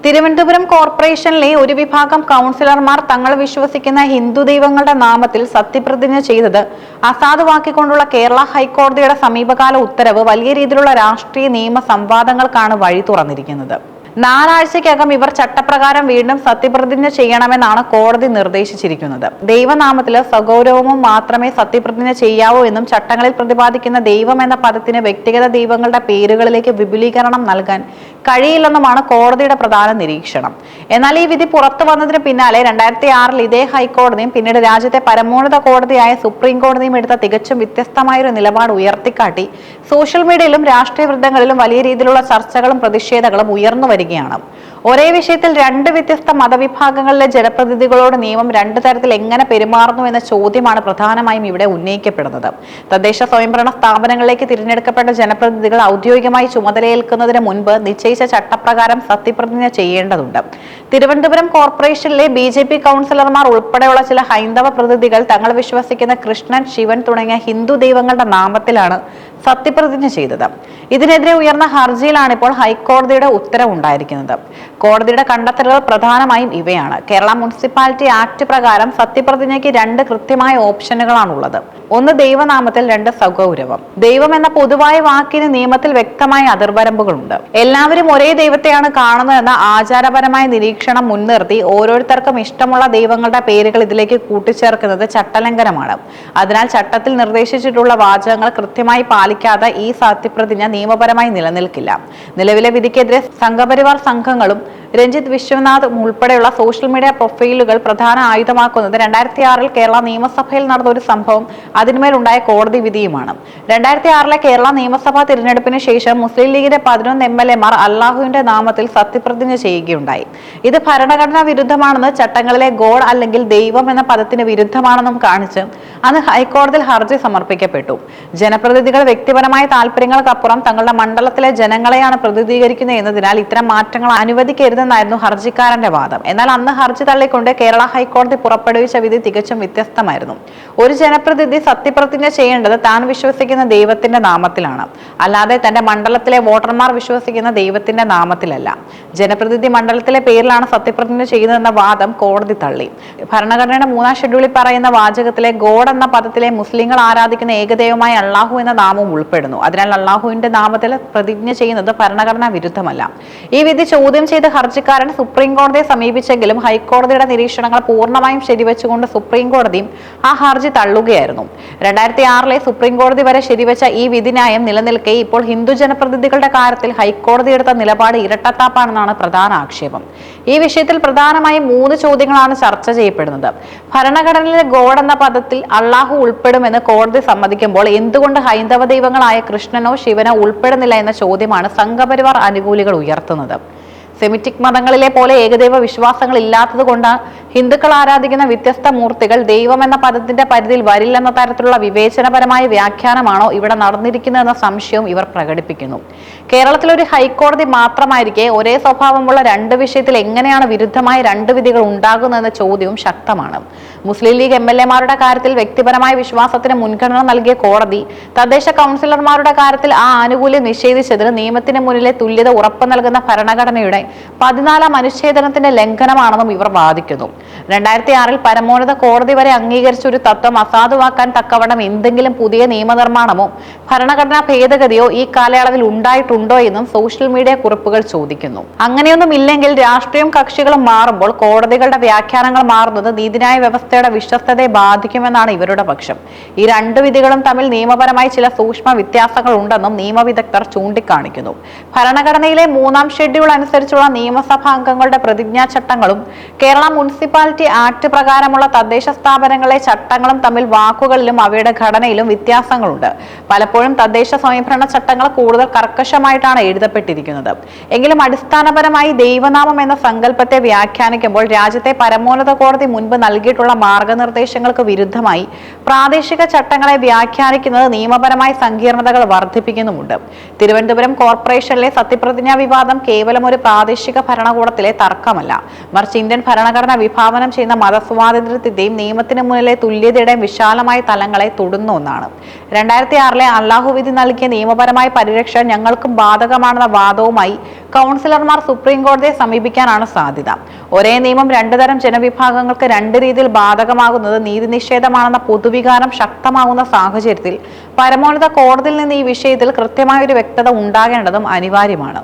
തിരുവനന്തപുരം കോർപ്പറേഷനിലെ ഒരു വിഭാഗം കൗൺസിലർമാർ തങ്ങൾ വിശ്വസിക്കുന്ന ഹിന്ദു ദൈവങ്ങളുടെ നാമത്തിൽ സത്യപ്രതിജ്ഞ ചെയ്തത് അസാധുവാക്കിക്കൊണ്ടുള്ള കേരള ഹൈക്കോടതിയുടെ സമീപകാല ഉത്തരവ് വലിയ രീതിയിലുള്ള രാഷ്ട്രീയ നിയമ സംവാദങ്ങൾക്കാണ് വഴി തുറന്നിരിക്കുന്നത്. 4 ആഴ്ചയ്ക്കകം ഇവർ ചട്ടപ്രകാരം വീണ്ടും സത്യപ്രതിജ്ഞ ചെയ്യണമെന്നാണ് കോടതി നിർദ്ദേശിച്ചിരിക്കുന്നത്. ദൈവനാമത്തില് സഗൗരവവും മാത്രമേ സത്യപ്രതിജ്ഞ ചെയ്യാവൂ എന്നും ചട്ടങ്ങളിൽ പ്രതിപാദിക്കുന്ന ദൈവം എന്ന പദത്തിന് വ്യക്തിഗത ദൈവങ്ങളുടെ പേരുകളിലേക്ക് വിപുലീകരണം നൽകാൻ കഴിയില്ലെന്നുമാണ് കോടതിയുടെ പ്രധാന നിരീക്ഷണം. എന്നാൽ ഈ വിധി പുറത്തു വന്നതിന് പിന്നാലെ 2006 ഇതേ ഹൈക്കോടതിയും പിന്നീട് രാജ്യത്തെ പരമോന്നത കോടതിയായ സുപ്രീം കോടതിയും എടുത്ത തികച്ചും വ്യത്യസ്തമായൊരു നിലപാട് ഉയർത്തിക്കാട്ടി സോഷ്യൽ മീഡിയയിലും രാഷ്ട്രീയ വൃത്തങ്ങളിലും വലിയ രീതിയിലുള്ള ചർച്ചകളും പ്രതിഷേധങ്ങളും ഉയർന്നു വരികയാണ്. ഒരേ വിഷയത്തിൽ 2 വ്യത്യസ്ത മതവിഭാഗങ്ങളിലെ ജനപ്രതിനിധികളോട് നിയമം 2 തരത്തിൽ എങ്ങനെ പെരുമാറുന്നു എന്ന ചോദ്യമാണ് പ്രധാനമായും ഇവിടെ ഉന്നയിക്കപ്പെടുന്നത്. തദ്ദേശ സ്വയംഭരണ സ്ഥാപനങ്ങളിലേക്ക് തിരഞ്ഞെടുക്കപ്പെട്ട ജനപ്രതിനിധികൾ ഔദ്യോഗികമായി ചുമതലയേൽക്കുന്നതിന് മുൻപ് നിശ്ചയിച്ച ചട്ടപ്രകാരം സത്യപ്രതിജ്ഞ ചെയ്യേണ്ടതുണ്ട്. തിരുവനന്തപുരം കോർപ്പറേഷനിലെ BJP കൗൺസിലർമാർ ഉൾപ്പെടെയുള്ള ചില ഹൈന്ദവ പ്രതിനിധികൾ തങ്ങൾ വിശ്വസിക്കുന്ന കൃഷ്ണൻ, ശിവൻ തുടങ്ങിയ ഹിന്ദു ദൈവങ്ങളുടെ നാമത്തിലാണ് സത്യപ്രതിജ്ഞ ചെയ്തത്. ഇതിനെതിരെ ഉയർന്ന ഹർജിയിലാണ് ഇപ്പോൾ ഹൈക്കോടതിയുടെ ഉത്തരവുണ്ടായിരിക്കുന്നത്. കോടതിയുടെ കണ്ടെത്തലുകൾ പ്രധാനമായും ഇവയാണ്. കേരള മുനിസിപ്പാലിറ്റി ആക്ട് പ്രകാരം സത്യപ്രതിജ്ഞയ്ക്ക് 2 കൃത്യമായ ഓപ്ഷനുകളാണുള്ളത്. 1 ദൈവനാമത്തിൽ, 2 സഗൗരവം. ദൈവം എന്ന പൊതുവായ വാക്കിന് നിയമത്തിൽ വ്യക്തമായ അതിർവരമ്പുകളുണ്ട്. എല്ലാവരും ഒരേ ദൈവത്തെയാണ് കാണുന്നതെന്ന ആചാരപരമായ നിരീക്ഷണം മുൻനിർത്തി ഓരോരുത്തർക്കും ഇഷ്ടമുള്ള ദൈവങ്ങളുടെ പേരുകൾ ഇതിലേക്ക് കൂട്ടിച്ചേർക്കുന്നത് ചട്ടലംഘനമാണ്. അതിനാൽ ചട്ടത്തിൽ നിർദ്ദേശിച്ചിട്ടുള്ള വാചകങ്ങൾ കൃത്യമായി പാലിക്കാതെ ഈ സത്യപ്രതിജ്ഞ നിയമപരമായി നിലനിൽക്കില്ല. നിലവിലെ വിധിക്കെതിരെ സംഘപരിവാർ സംഘങ്ങളും രഞ്ജിത്ത് വിശ്വനാഥ് ഉൾപ്പെടെയുള്ള സോഷ്യൽ മീഡിയ പ്രൊഫൈലുകൾ പ്രധാന ആയുധമാക്കുന്നത് 2006 കേരള നിയമസഭയിൽ നടന്ന ഒരു സംഭവം അതിന്മേലുണ്ടായ കോടതി വിധിയുമാണ്. 2006 കേരള നിയമസഭാ തിരഞ്ഞെടുപ്പിന് ശേഷം മുസ്ലിം ലീഗിന്റെ 11 MLA-മാർ അല്ലാഹുവിന്റെ നാമത്തിൽ സത്യപ്രതിജ്ഞ ചെയ്യുകയുണ്ടായി. ഇത് ഭരണഘടനാ വിരുദ്ധമാണെന്ന്, ചട്ടങ്ങളിലെ ഗോഡ് അല്ലെങ്കിൽ ദൈവം എന്ന പദത്തിന് വിരുദ്ധമാണെന്നും കാണിച്ച് അന്ന് ഹൈക്കോടതിയിൽ ഹർജി സമർപ്പിക്കപ്പെട്ടു. ജനപ്രതിനിധികൾ വ്യക്തിപരമായ താല്പര്യങ്ങൾക്കപ്പുറം തങ്ങളുടെ മണ്ഡലത്തിലെ ജനങ്ങളെയാണ് പ്രതിനിധീകരിക്കുന്നത് എന്നതിനാൽ ഇത്തരം മാറ്റങ്ങൾ അനുവദിക്കരുതെന്നായിരുന്നു ഹർജിക്കാരന്റെ വാദം. എന്നാൽ അന്ന് ഹർജി തള്ളിക്കൊണ്ട് കേരള ഹൈക്കോടതി പുറപ്പെടുവിച്ച വിധി തികച്ചും വ്യത്യസ്തമായിരുന്നു. ഒരു ജനപ്രതിനിധി സത്യപ്രതിജ്ഞ ചെയ്യേണ്ടത് താൻ വിശ്വസിക്കുന്ന ദൈവത്തിന്റെ നാമത്തിലാണ്, അല്ലാതെ തന്റെ മണ്ഡലത്തിലെ വോട്ടർമാർ വിശ്വസിക്കുന്ന ദൈവത്തിന്റെ നാമത്തിലല്ല. ജനപ്രതിനിധി മണ്ഡലത്തിലെ പേരിലാണ് സത്യപ്രതിജ്ഞ ചെയ്യുന്നതെന്ന വാദം കോടതി തള്ളി. ഭരണഘടനയുടെ 3-ാം ഷെഡ്യൂളിൽ പറയുന്ന വാചകത്തിലെ ഗോഡ് എന്ന പദത്തിലെ മുസ്ലിങ്ങൾ ആരാധിക്കുന്ന ഏകദൈവമായ അള്ളാഹു എന്ന നാമം ഉൾപ്പെടുന്നു. അതിനാൽ അള്ളാഹുവിന്റെ നാമത്തിൽ പ്രതിജ്ഞ ചെയ്യുന്നത് ഭരണഘടനാ വിരുദ്ധമല്ല. ഈ വിധി ചോദ്യം ചെയ്ത് ഹർജിക്കാരൻ സുപ്രീം കോടതിയെ സമീപിച്ചെങ്കിലും ഹൈക്കോടതിയുടെ നിരീക്ഷണങ്ങൾ പൂർണ്ണമായും ശരിവെച്ചുകൊണ്ട് സുപ്രീം കോടതിയും ആ ഹർജി തള്ളുകയായിരുന്നു. 2006 സുപ്രീം കോടതി വരെ ശരിവെച്ച ഈ വിധിന്യായം നിലനിൽക്കെ ഇപ്പോൾ ഹിന്ദു ജനപ്രതിനിധികളുടെ കാര്യത്തിൽ ഹൈക്കോടതി എടുത്ത നിലപാട് ഇരട്ടത്താപ്പാണെന്നാണ് പ്രധാന ആക്ഷേപം. ഈ വിഷയത്തിൽ പ്രധാനമായും 3 ചോദ്യങ്ങളാണ് ചർച്ച ചെയ്യപ്പെടുന്നത്. ഭരണഘടനയിലെ ഗോഡ് എന്ന പദത്തിൽ അള്ളാഹു ഉൾപ്പെടുമെന്ന് കോടതി സമ്മതിക്കുമ്പോൾ എന്തുകൊണ്ട് ഹൈന്ദവ ദൈവങ്ങളായ കൃഷ്ണനോ ശിവനോ ഉൾപ്പെടുന്നില്ല എന്ന ചോദ്യമാണ് സംഘപരിവാർ അനുകൂലികൾ ഉയർത്തുന്നത്. സെമിറ്റിക് മതങ്ങളിലെ പോലെ ഏകദൈവ വിശ്വാസങ്ങൾ ഇല്ലാത്തത് കൊണ്ട് ഹിന്ദുക്കൾ ആരാധിക്കുന്ന വ്യത്യസ്ത മൂർത്തികൾ ദൈവം എന്ന പദത്തിന്റെ പരിധിയിൽ വരില്ലെന്ന തരത്തിലുള്ള വിവേചനപരമായ വ്യാഖ്യാനമാണോ ഇവിടെ നടന്നിരിക്കുന്നതെന്ന സംശയവും ഇവർ പ്രകടിപ്പിക്കുന്നു. കേരളത്തിലൊരു ഹൈക്കോടതി മാത്രമായിരിക്കെ ഒരേ സ്വഭാവമുള്ള 2 വിഷയത്തിൽ എങ്ങനെയാണ് വിരുദ്ധമായ 2 വിധികൾ ഉണ്ടാകുന്നതെന്ന ചോദ്യവും ശക്തമാണ്. മുസ്ലിം ലീഗ് MLA-മാരുടെ കാര്യത്തിൽ വ്യക്തിപരമായ വിശ്വാസത്തിന് മുൻഗണന നൽകിയ കോടതി തദ്ദേശ കൗൺസിലർമാരുടെ കാര്യത്തിൽ ആ ആനുകൂല്യം നിഷേധിച്ചതിന് നിയമത്തിന് മുന്നിലെ തുല്യത ഉറപ്പു നൽകുന്ന ഭരണഘടനയുടെ 14-ാം അനുച്ഛേദനത്തിന്റെ ലംഘനമാണെന്നും ഇവർ വാദിക്കുന്നു. 2006 പരമോന്നത കോടതി വരെ അംഗീകരിച്ച ഒരു തത്വം അസാധുവാക്കാൻ തക്കവണ്ണം എന്തെങ്കിലും പുതിയ നിയമനിർമ്മാണമോ ഭരണഘടനാ ഭേദഗതിയോ ഈ കാലയളവിൽ ഉണ്ടായിട്ടുണ്ടോ എന്നും സോഷ്യൽ മീഡിയ കുറിപ്പുകൾ ചോദിക്കുന്നു. അങ്ങനെയൊന്നും ഇല്ലെങ്കിൽ രാഷ്ട്രീയം കക്ഷികളും മാറുമ്പോൾ കോടതികളുടെ വ്യാഖ്യാനങ്ങൾ മാറുന്നത് നീതിന്യായ വ്യവസ്ഥയുടെ വിശ്വസ്തതയെ ബാധിക്കുമെന്നാണ് ഇവരുടെ പക്ഷം. ഈ 2 വിധികളും തമ്മിൽ നിയമപരമായി ചില സൂക്ഷ്മ വ്യത്യാസങ്ങൾ ഉണ്ടെന്നും നിയമവിദഗ്ധർ ചൂണ്ടിക്കാണിക്കുന്നു. ഭരണഘടനയിലെ 3-ാം ഷെഡ്യൂൾ അനുസരിച്ചുള്ള നിയമസഭാ അംഗങ്ങളുടെ പ്രതിജ്ഞാചട്ടങ്ങളും കേരള മുനിസിപ്പാലിറ്റി ആക്ട് പ്രകാരമുള്ള തദ്ദേശ സ്ഥാപനങ്ങളിലെ ചട്ടങ്ങളും തമ്മിൽ വാക്കുകളിലും അവയുടെ ഘടനയിലും വ്യത്യാസങ്ങളുണ്ട്. പലപ്പോഴും തദ്ദേശ സ്വയംഭരണ ചട്ടങ്ങൾ കൂടുതൽ കർക്കശമായിട്ടാണ് എഴുതപ്പെട്ടിരിക്കുന്നത്. എങ്കിലും അടിസ്ഥാനപരമായി ദൈവനാമം എന്ന സങ്കല്പത്തെ വ്യാഖ്യാനിക്കുമ്പോൾ രാജ്യത്തെ പരമോന്നത കോടതി മുൻപ് നൽകിയിട്ടുള്ള മാർഗനിർദ്ദേശങ്ങൾക്ക് വിരുദ്ധമായി പ്രാദേശിക ചട്ടങ്ങളെ വ്യാഖ്യാനിക്കുന്നത് നിയമപരമായ സങ്കീർണതകൾ വർദ്ധിപ്പിക്കുന്നുമുണ്ട്. തിരുവനന്തപുരം കോർപ്പറേഷനിലെ സത്യപ്രതിജ്ഞാ വിവാദം കേവലം ഒരു പ്രാദേശിക ഭരണകൂടത്തിലെ തർക്കമല്ല, മറിച്ച് ഇന്ത്യൻ ഭരണഘടന വിഭാവനം ചെയ്യുന്ന മതസ്വാതന്ത്ര്യത്തിന്റെയും നിയമത്തിന് മുന്നിലെ തുല്യതയുടെയും വിശാലമായ തലങ്ങളെ തൊടുന്ന ഒന്നാണ്. 2006 അല്ലാഹു വിധി നൽകിയ നിയമപരമായ പരിരക്ഷ ഞങ്ങൾക്കും ബാധകമാണെന്ന വാദവുമായി കൗൺസിലർമാർ സുപ്രീം കോടതിയെ സമീപിക്കാനാണ് സാധ്യത. ഒരേ നിയമം രണ്ടു തരം ജനവിഭാഗങ്ങൾക്ക് രണ്ട് രീതിയിൽ ബാധകമാകുന്നത് നീതിനിഷേധമാണെന്ന പൊതുവികാരം ശക്തമാകുന്ന സാഹചര്യത്തിൽ പരമോന്നത കോടതിയിൽ നിന്ന് ഈ വിഷയത്തിൽ കൃത്യമായ ഒരു വ്യക്തത ഉണ്ടാകേണ്ടതും അനിവാര്യമാണ്.